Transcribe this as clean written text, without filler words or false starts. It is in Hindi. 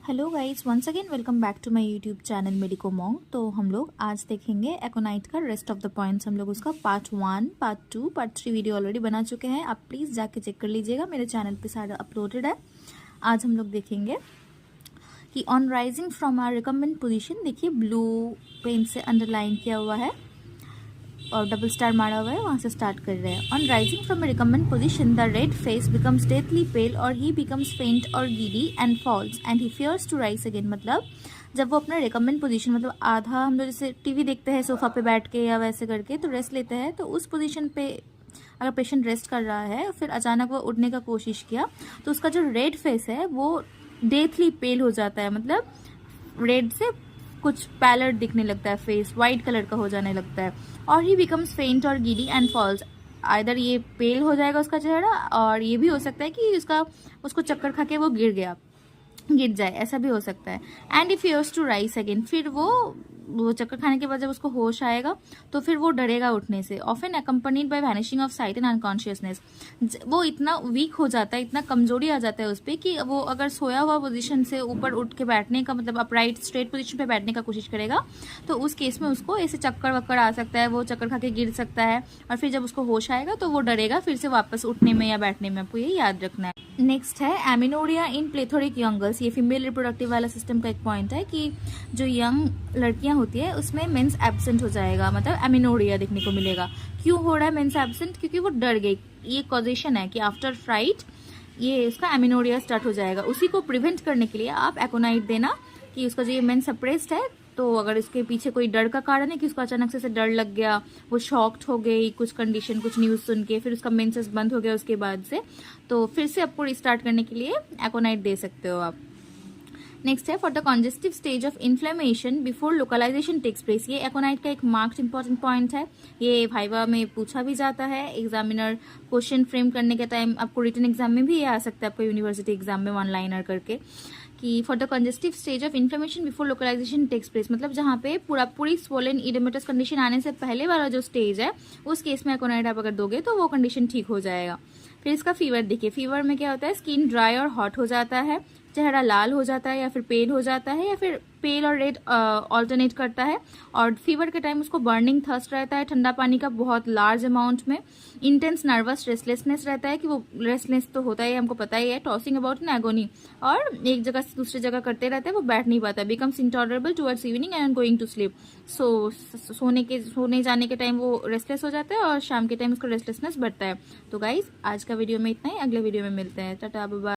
Hello guys, once again welcome back to my YouTube channel medico Mong. तो हम लोग आज देखेंगे एकोनाइट का रेस्ट ऑफ द पॉइंट्स। हम लोग उसका part 1, part 2, part 3 video already बना चुके हैं। आप प्लीज़ जाके चेक कर लीजिएगा, मेरे चैनल पे सारा अपलोडेड है। आज हम लोग देखेंगे कि on rising from our recommend position, देखिए ब्लू पेन से अंडरलाइन किया हुआ है और डबल स्टार मारा हुआ है, वहाँ से स्टार्ट कर रहे हैं। On rising from a recumbent position the red face becomes deathly pale और ही बिकम्स फेंट और giddy and falls and he fears to rise again. मतलब जब वो अपना रिकमेंड पोजीशन, मतलब आधा हम लोग जैसे टीवी देखते हैं सोफा पे बैठ के या वैसे करके तो रेस्ट लेते हैं, तो उस पोजीशन पे अगर पेशेंट रेस्ट कर रहा है फिर अचानक वो उठने का कोशिश किया तो उसका जो रेड फेस है वो डेथली पेल हो जाता है। मतलब रेड से कुछ पैलर दिखने लगता है, फेस वाइट कलर का हो जाने लगता है और ही बिकम्स फेंट और गिडी एंड फॉल्स। आइदर ये पेल हो जाएगा उसका चेहरा और ये भी हो सकता है कि उसको चक्कर खा के वो गिर जाए, ऐसा भी हो सकता है। And if use to rise again, फिर वो चक्कर खाने के बाद जब उसको होश आएगा तो फिर वो डरेगा उठने से। Often accompanied by vanishing of site and unconsciousness. वो इतना वीक हो जाता है, इतना कमजोरी आ जाता है उस पर कि वो अगर सोया हुआ पोजीशन से ऊपर उठ के बैठने का, मतलब अपराइट स्ट्रेट पोजीशन पे बैठने का कोशिश करेगा तो उस केस में उसको ऐसे चक्कर वक्कर आ सकता है, वो चक्कर खा के गिर सकता है और फिर जब उसको होश आएगा तो वो डरेगा फिर से वापस उठने में या बैठने में। आपको ये याद रखना है। नेक्स्ट है एमिनोरिया इन प्लेथोरिक यंग गर्ल्स। ये फीमेल रिप्रोडक्टिव वाला सिस्टम का एक पॉइंट है कि जो यंग लड़कियां होती है उसमें मेंस एब्सेंट हो जाएगा, मतलब एमिनोरिया देखने को मिलेगा। क्यों हो रहा है मेंस एब्सेंट? क्योंकि वो डर गई। ये कॉजेशन है कि आफ्टर फ्राइट ये उसका एमिनोरिया स्टार्ट हो जाएगा। उसी को प्रिवेंट करने के लिए आप एकोनाइट देना कि उसका जो ये मेंस सप्रेस्ड है, तो अगर इसके पीछे कोई डर का कारण है कि उसको अचानक से डर लग गया, वो शॉक्ड हो गई कुछ कंडीशन, कुछ न्यूज़ सुन के, फिर उसका मेंसेस बंद हो गया उसके बाद से, तो फिर से आपको रिस्टार्ट करने के लिए एकोनाइट दे सकते हो आप। नेक्स्ट है for the congestive stage of inflammation before localisation takes place. ये एकोनाइट का एक मार्क्ड इंपॉर्टेंट पॉइंट है। ये वाइवा में पूछा भी जाता है। एग्जामिनर क्वेश्चन फ्रेम करने के टाइम आपको रिटन एग्जाम में भी ये आ सकता है, आपको यूनिवर्सिटी एग्जाम में वन लाइनर करके, कि for the congestive stage of inflammation before localisation takes place. मतलब जहाँ पे पूरी स्वोलन इडेमेटस कंडीशन आने से पहले वाला जो स्टेज है उस केस में एकोनाइट आप अगर दोगे तो वो कंडीशन ठीक हो जाएगा। फिर इसका फीवर देखिए। फीवर में क्या होता है, स्किन ड्राई और हॉट हो जाता है, चेहरा लाल हो जाता है या फिर पेल हो जाता है या फिर पेल और रेड ऑल्टरनेट करता है। और फीवर के टाइम उसको बर्निंग थर्स्ट रहता है, ठंडा पानी का बहुत लार्ज अमाउंट में। इंटेंस नर्वस रेस्टलेसनेस रहता है कि वो रेस्टलेस तो होता है, हमको पता ही है, टॉसिंग अबाउट इन एगोनी, और एक जगह से दूसरी जगह करते रहते हैं, वो बैठ नहीं पाता। Becomes intolerable towards evening and going to sleep. सोने जाने के टाइम वो रेस्टलेस हो जाता है और शाम के टाइम उसका रेस्टलेसनेस बढ़ता है। तो गाइज आज का वीडियो में इतना ही, अगले वीडियो में मिलते हैं। Tata bye bye.